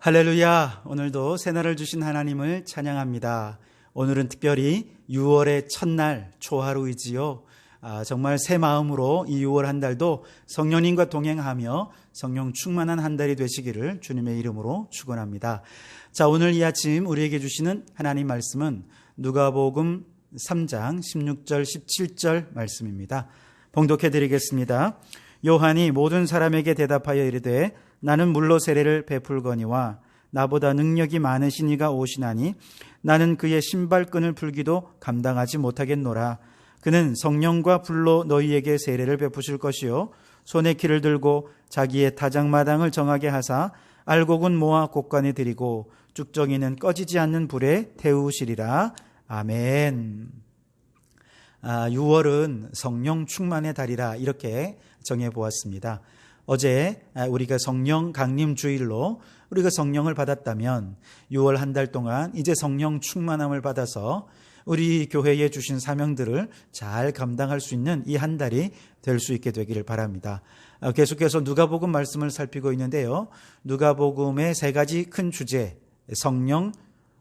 할렐루야. 오늘도 새날을 주신 하나님을 찬양합니다. 오늘은 특별히 6월의 첫날 초하루이지요. 정말 새 마음으로 이 6월 한 달도 성령님과 동행하며 성령 충만한 한 달이 되시기를 주님의 이름으로 축원합니다. 자, 오늘 이 아침 우리에게 주시는 하나님 말씀은 누가복음 3장 16절 17절 말씀입니다. 봉독해 드리겠습니다. 요한이 모든 사람에게 대답하여 이르되 나는 물로 세례를 베풀거니와 나보다 능력이 많으신 이가 오시나니 나는 그의 신발끈을 풀기도 감당하지 못하겠노라. 그는 성령과 불로 너희에게 세례를 베푸실 것이요 손에 키를 들고 자기의 타작마당을 정하게 하사 알곡은 모아 곳간에 들이고 쭉정이는 꺼지지 않는 불에 태우시리라. 아멘. 6월은 성령 충만의 달이라 이렇게 정해보았습니다. 어제 우리가 성령 강림 주일로 우리가 성령을 받았다면 6월 한 달 동안 이제 성령 충만함을 받아서 우리 교회에 주신 사명들을 잘 감당할 수 있는 이 한 달이 될 수 있게 되기를 바랍니다. 계속해서 누가복음 말씀을 살피고 있는데요. 누가복음의 세 가지 큰 주제, 성령,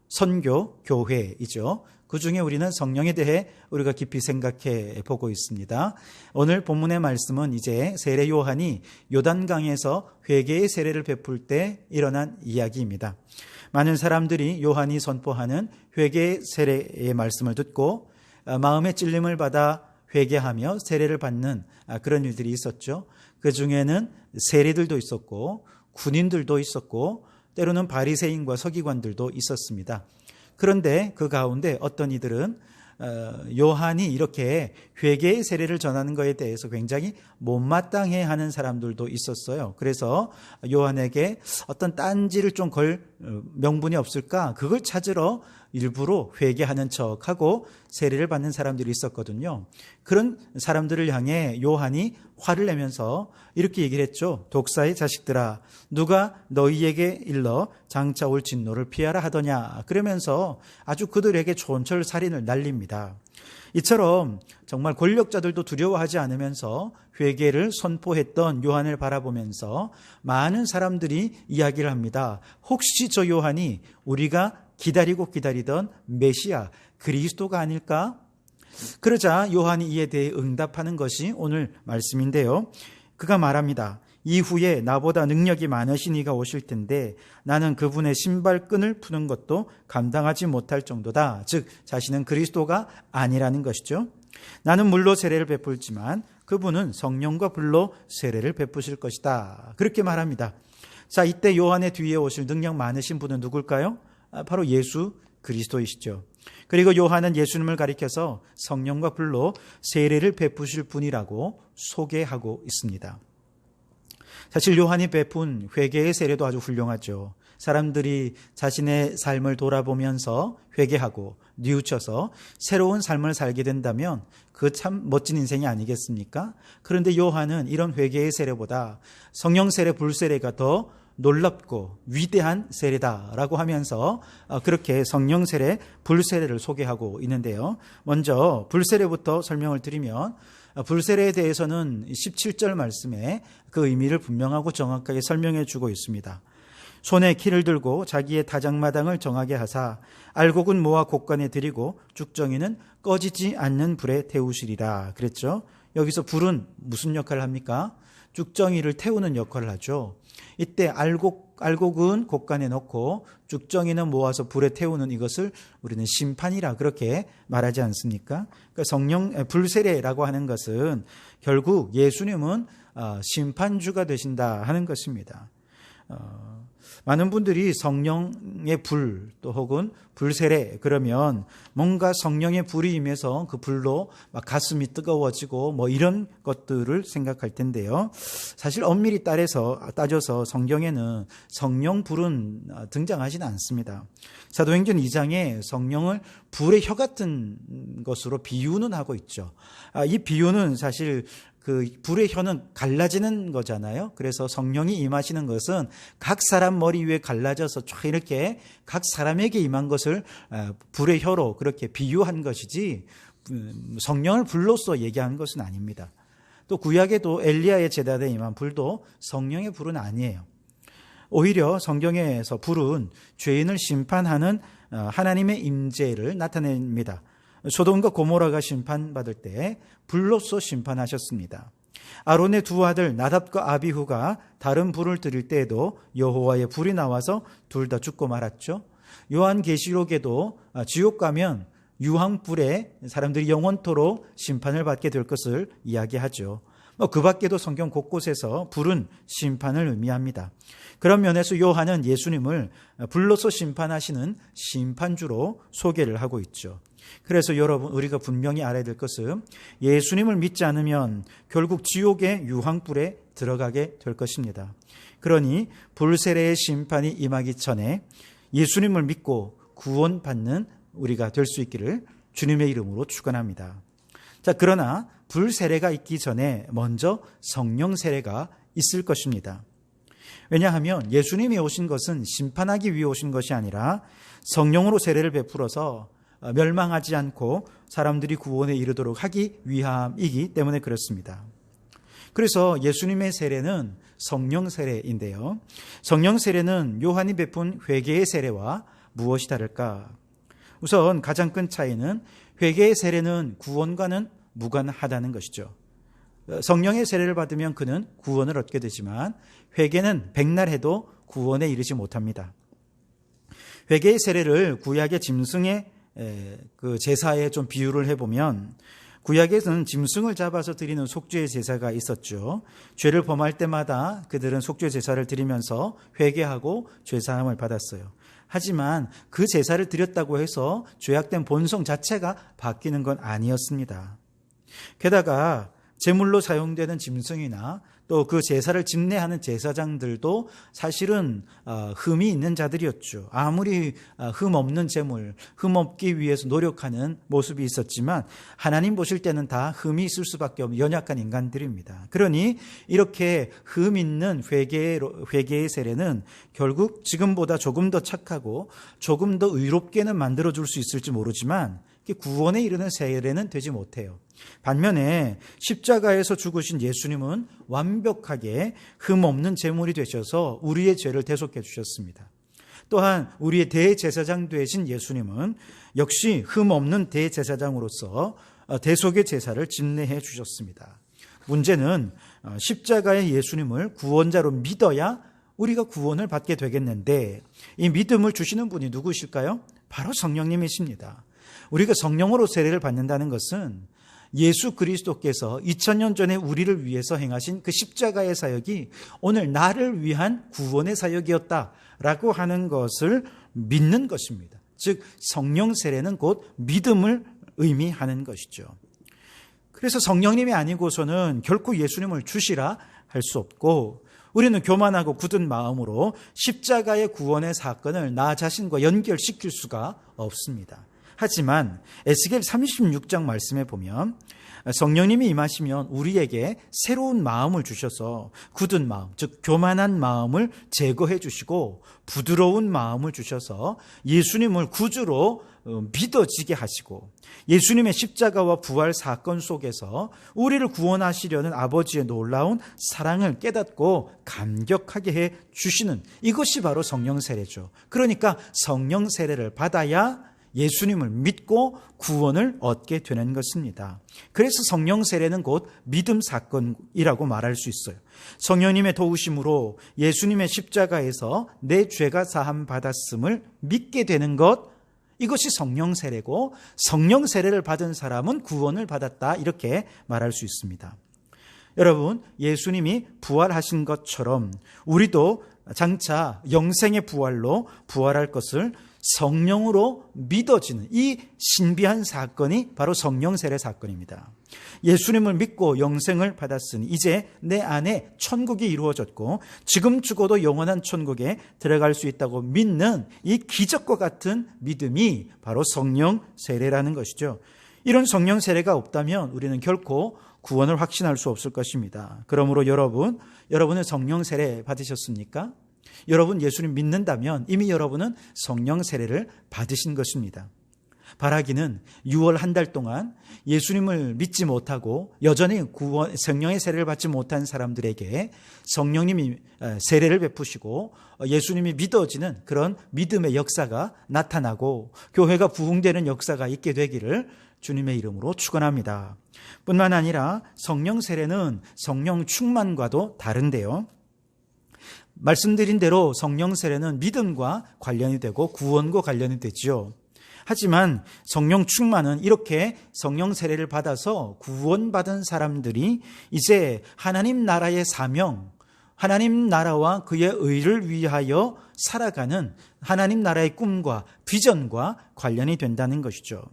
선교, 교회이죠. 그 중에 우리는 성령에 대해 우리가 깊이 생각해 보고 있습니다. 오늘 본문의 말씀은 이제 세례 요한이 요단강에서 회개의 세례를 베풀 때 일어난 이야기입니다. 많은 사람들이 요한이 선포하는 회개의 세례의 말씀을 듣고 마음의 찔림을 받아 회개하며 세례를 받는 그런 일들이 있었죠. 그 중에는 세리들도 있었고 군인들도 있었고 때로는 바리새인과 서기관들도 있었습니다. 그런데 그 가운데 어떤 이들은 요한이 이렇게 회개의 세례를 전하는 것에 대해서 굉장히 못마땅해하는 사람들도 있었어요. 그래서 요한에게 어떤 딴지를 좀 걸 명분이 없을까? 그걸 찾으러 일부러 회개하는 척하고 세례를 받는 사람들이 있었거든요. 그런 사람들을 향해 요한이 화를 내면서 이렇게 얘기를 했죠. 독사의 자식들아, 누가 너희에게 일러 장차 올 진노를 피하라 하더냐. 그러면서 아주 그들에게 촌철살인을 날립니다. 이처럼 정말 권력자들도 두려워하지 않으면서 회개를 선포했던 요한을 바라보면서 많은 사람들이 이야기를 합니다. 혹시 저 요한이 우리가 기다리던 메시아 그리스도가 아닐까? 그러자 요한이 이에 대해 응답하는 것이 오늘 말씀인데요. 그가 말합니다. 이후에 나보다 능력이 많으신 이가 오실 텐데 나는 그분의 신발끈을 푸는 것도 감당하지 못할 정도다. 즉 자신은 그리스도가 아니라는 것이죠. 나는 물로 세례를 베풀지만 그분은 성령과 불로 세례를 베푸실 것이다. 그렇게 말합니다. 자, 이때 요한의 뒤에 오실 능력 많으신 분은 누굴까요? 바로 예수 그리스도이시죠. 그리고 요한은 예수님을 가리켜서 성령과 불로 세례를 베푸실 분이라고 소개하고 있습니다. 사실 요한이 베푼 회개의 세례도 아주 훌륭하죠. 사람들이 자신의 삶을 돌아보면서 회개하고 뉘우쳐서 새로운 삶을 살게 된다면 그 참 멋진 인생이 아니겠습니까? 그런데 요한은 이런 회개의 세례보다 성령 세례, 불 세례가 더 놀랍고 위대한 세례다라고 하면서 그렇게 성령 세례, 불 세례를 소개하고 있는데요. 먼저 불 세례부터 설명을 드리면 불세례에 대해서는 17절 말씀에 그 의미를 분명하고 정확하게 설명해 주고 있습니다. 손에 키를 들고 자기의 타작마당을 정하게 하사 알곡은 모아 곳간에 들이고 쭉정이는 꺼지지 않는 불에 태우시리라 그랬죠. 여기서 불은 무슨 역할을 합니까? 쭉정이를 태우는 역할을 하죠. 이때 알곡은 곳간에 넣고 쭉정이는 모아서 불에 태우는 이것을 우리는 심판이라 그렇게 말하지 않습니까? 그러니까 성령 불세례라고 하는 것은 결국 예수님은 심판주가 되신다 하는 것입니다. 많은 분들이 성령의 불 또 혹은 불세례 그러면 뭔가 성령의 불이 임해서 그 불로 막 가슴이 뜨거워지고 뭐 이런 것들을 생각할 텐데요. 사실 엄밀히 따져서 성경에는 성령 불은 등장하지는 않습니다. 사도행전 2장에 성령을 불의 혀 같은 것으로 비유는 하고 있죠. 이 비유는 사실 그 불의 혀는 갈라지는 거잖아요. 그래서 성령이 임하시는 것은 각 사람 머리 위에 갈라져서 쫙 이렇게 각 사람에게 임한 것을 불의 혀로 그렇게 비유한 것이지 성령을 불로써 얘기한 것은 아닙니다. 또 구약에도 엘리야의 제단에 임한 불도 성령의 불은 아니에요. 오히려 성경에서 불은 죄인을 심판하는 하나님의 임재를 나타냅니다. 소돔과 고모라가 심판받을 때 불로서 심판하셨습니다. 아론의 두 아들 나답과 아비후가 다른 불을 드릴 때에도 여호와의 불이 나와서 둘 다 죽고 말았죠. 요한계시록에도 지옥 가면 유황불에 사람들이 영원토록 심판을 받게 될 것을 이야기하죠. 그 밖에도 성경 곳곳에서 불은 심판을 의미합니다. 그런 면에서 요한은 예수님을 불로서 심판하시는 심판주로 소개를 하고 있죠. 그래서 여러분, 우리가 분명히 알아야 될 것은 예수님을 믿지 않으면 결국 지옥의 유황불에 들어가게 될 것입니다. 그러니 불세례의 심판이 임하기 전에 예수님을 믿고 구원받는 우리가 될 수 있기를 주님의 이름으로 축원합니다. 자, 그러나 불세례가 있기 전에 먼저 성령 세례가 있을 것입니다. 왜냐하면 예수님이 오신 것은 심판하기 위해 오신 것이 아니라 성령으로 세례를 베풀어서 멸망하지 않고 사람들이 구원에 이르도록 하기 위함이기 때문에 그렇습니다. 그래서 예수님의 세례는 성령 세례인데요. 성령 세례는 요한이 베푼 회개의 세례와 무엇이 다를까? 우선 가장 큰 차이는 회개의 세례는 구원과는 무관하다는 것이죠. 성령의 세례를 받으면 그는 구원을 얻게 되지만 회개는 백날 해도 구원에 이르지 못합니다. 회개의 세례를 구약의 짐승의 그 제사에 좀 비유를 해보면, 구약에서는 짐승을 잡아서 드리는 속죄의 제사가 있었죠. 죄를 범할 때마다 그들은 속죄 제사를 드리면서 회개하고 죄사함을 받았어요. 하지만 그 제사를 드렸다고 해서 죄악된 본성 자체가 바뀌는 건 아니었습니다. 게다가 제물로 사용되는 짐승이나 또 그 제사를 집례하는 제사장들도 사실은 흠이 있는 자들이었죠. 아무리 흠 없는 제물, 흠 없기 위해서 노력하는 모습이 있었지만 하나님 보실 때는 다 흠이 있을 수밖에 없는 연약한 인간들입니다. 그러니 이렇게 흠 있는 회개의 세례는 결국 지금보다 조금 더 착하고 조금 더 의롭게는 만들어줄 수 있을지 모르지만 구원에 이르는 세례는 되지 못해요. 반면에 십자가에서 죽으신 예수님은 완벽하게 흠 없는 제물이 되셔서 우리의 죄를 대속해 주셨습니다. 또한 우리의 대제사장 되신 예수님은 역시 흠 없는 대제사장으로서 대속의 제사를 집례해 주셨습니다. 문제는 십자가의 예수님을 구원자로 믿어야 우리가 구원을 받게 되겠는데, 이 믿음을 주시는 분이 누구실까요? 바로 성령님이십니다. 우리가 성령으로 세례를 받는다는 것은 예수 그리스도께서 2000년 전에 우리를 위해서 행하신 그 십자가의 사역이 오늘 나를 위한 구원의 사역이었다라고 하는 것을 믿는 것입니다. 즉 성령 세례는 곧 믿음을 의미하는 것이죠. 그래서 성령님이 아니고서는 결코 예수님을 주시라 할 수 없고, 우리는 교만하고 굳은 마음으로 십자가의 구원의 사건을 나 자신과 연결시킬 수가 없습니다. 하지만 에스겔 36장 말씀에 보면 성령님이 임하시면 우리에게 새로운 마음을 주셔서 굳은 마음, 즉 교만한 마음을 제거해 주시고 부드러운 마음을 주셔서 예수님을 구주로 믿어지게 하시고, 예수님의 십자가와 부활 사건 속에서 우리를 구원하시려는 아버지의 놀라운 사랑을 깨닫고 감격하게 해 주시는, 이것이 바로 성령 세례죠. 그러니까 성령 세례를 받아야 예수님을 믿고 구원을 얻게 되는 것입니다. 그래서 성령 세례는 곧 믿음 사건이라고 말할 수 있어요. 성령님의 도우심으로 예수님의 십자가에서 내 죄가 사함 받았음을 믿게 되는 것, 이것이 성령 세례고, 성령 세례를 받은 사람은 구원을 받았다, 이렇게 말할 수 있습니다. 여러분, 예수님이 부활하신 것처럼 우리도 장차 영생의 부활로 부활할 것을 성령으로 믿어지는 이 신비한 사건이 바로 성령 세례 사건입니다. 예수님을 믿고 영생을 받았으니 이제 내 안에 천국이 이루어졌고 지금 죽어도 영원한 천국에 들어갈 수 있다고 믿는 이 기적과 같은 믿음이 바로 성령 세례라는 것이죠. 이런 성령 세례가 없다면 우리는 결코 구원을 확신할 수 없을 것입니다. 그러므로 여러분은 성령 세례 받으셨습니까? 여러분 예수님 믿는다면 이미 여러분은 성령 세례를 받으신 것입니다. 바라기는 6월 한 달 동안 예수님을 믿지 못하고 여전히 성령의 세례를 받지 못한 사람들에게 성령님이 세례를 베푸시고 예수님이 믿어지는 그런 믿음의 역사가 나타나고 교회가 부흥되는 역사가 있게 되기를 주님의 이름으로 축원합니다. 뿐만 아니라 성령 세례는 성령 충만과도 다른데요. 말씀드린 대로 성령 세례는 믿음과 관련이 되고 구원과 관련이 되죠. 하지만 성령 충만은 이렇게 성령 세례를 받아서 구원받은 사람들이 이제 하나님 나라의 사명, 하나님 나라와 그의 의를 위하여 살아가는 하나님 나라의 꿈과 비전과 관련이 된다는 것이죠.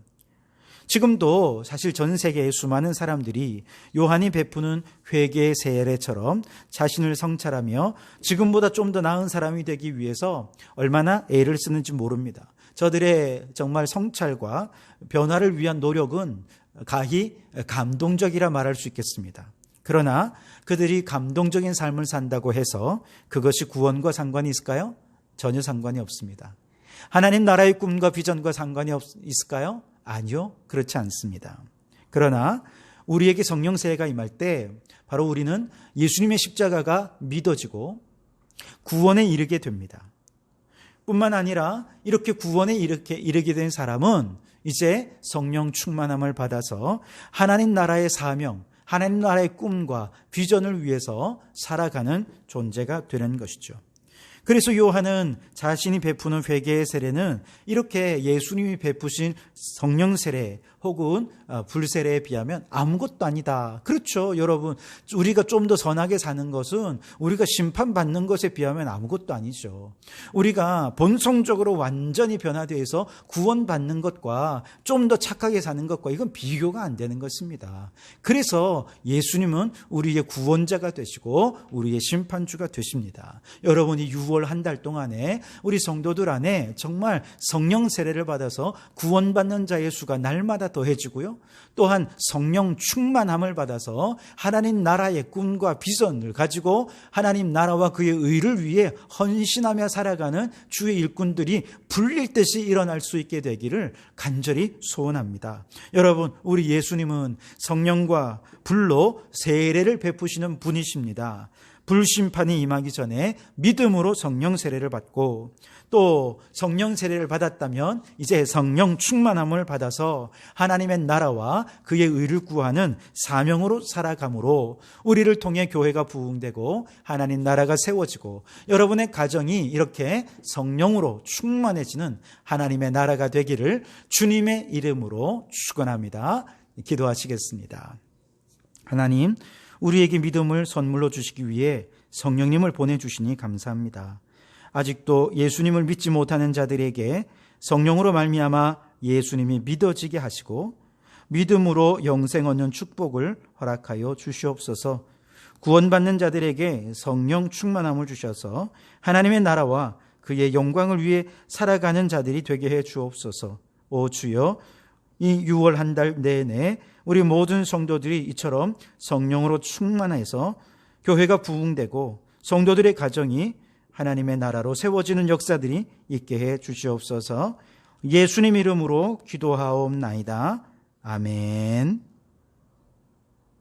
지금도 사실 전 세계의 수많은 사람들이 요한이 베푸는 회개의 세례처럼 자신을 성찰하며 지금보다 좀 더 나은 사람이 되기 위해서 얼마나 애를 쓰는지 모릅니다. 저들의 정말 성찰과 변화를 위한 노력은 가히 감동적이라 말할 수 있겠습니다. 그러나 그들이 감동적인 삶을 산다고 해서 그것이 구원과 상관이 있을까요? 전혀 상관이 없습니다. 하나님 나라의 꿈과 비전과 상관이 있을까요? 아니요, 그렇지 않습니다. 그러나 우리에게 성령 세례가 임할 때 바로 우리는 예수님의 십자가가 믿어지고 구원에 이르게 됩니다. 뿐만 아니라 이렇게 구원에 이르게 된 사람은 이제 성령 충만함을 받아서 하나님 나라의 사명, 하나님 나라의 꿈과 비전을 위해서 살아가는 존재가 되는 것이죠. 그래서 요한은 자신이 베푸는 회개의 세례는 이렇게 예수님이 베푸신 성령 세례 혹은 불세례에 비하면 아무것도 아니다. 그렇죠, 여러분. 우리가 좀 더 선하게 사는 것은 우리가 심판받는 것에 비하면 아무것도 아니죠. 우리가 본성적으로 완전히 변화되어서 구원받는 것과 좀 더 착하게 사는 것과 이건 비교가 안 되는 것입니다. 그래서 예수님은 우리의 구원자가 되시고 우리의 심판주가 되십니다. 여러분이 6월 한 달 동안에 우리 성도들 안에 정말 성령 세례를 받아서 구원받는 자의 수가 날마다 더해지고요. 또한 성령 충만함을 받아서 하나님 나라의 꿈과 비전을 가지고 하나님 나라와 그의 의를 위해 헌신하며 살아가는 주의 일꾼들이 불릴 듯이 일어날 수 있게 되기를 간절히 소원합니다. 여러분, 우리 예수님은 성령과 불로 세례를 베푸시는 분이십니다. 불심판이 임하기 전에 믿음으로 성령 세례를 받고 또 성령 세례를 받았다면 이제 성령 충만함을 받아서 하나님의 나라와 그의 의를 구하는 사명으로 살아감으로 우리를 통해 교회가 부흥되고 하나님 나라가 세워지고 여러분의 가정이 이렇게 성령으로 충만해지는 하나님의 나라가 되기를 주님의 이름으로 축원합니다. 기도하시겠습니다. 하나님, 우리에게 믿음을 선물로 주시기 위해 성령님을 보내주시니 감사합니다. 아직도 예수님을 믿지 못하는 자들에게 성령으로 말미암아 예수님이 믿어지게 하시고 믿음으로 영생 얻는 축복을 허락하여 주시옵소서. 구원받는 자들에게 성령 충만함을 주셔서 하나님의 나라와 그의 영광을 위해 살아가는 자들이 되게 해 주옵소서. 오 주여, 이 6월 한 달 내내 우리 모든 성도들이 이처럼 성령으로 충만해서 교회가 부흥되고 성도들의 가정이 하나님의 나라로 세워지는 역사들이 있게 해 주시옵소서. 예수님 이름으로 기도하옵나이다. 아멘.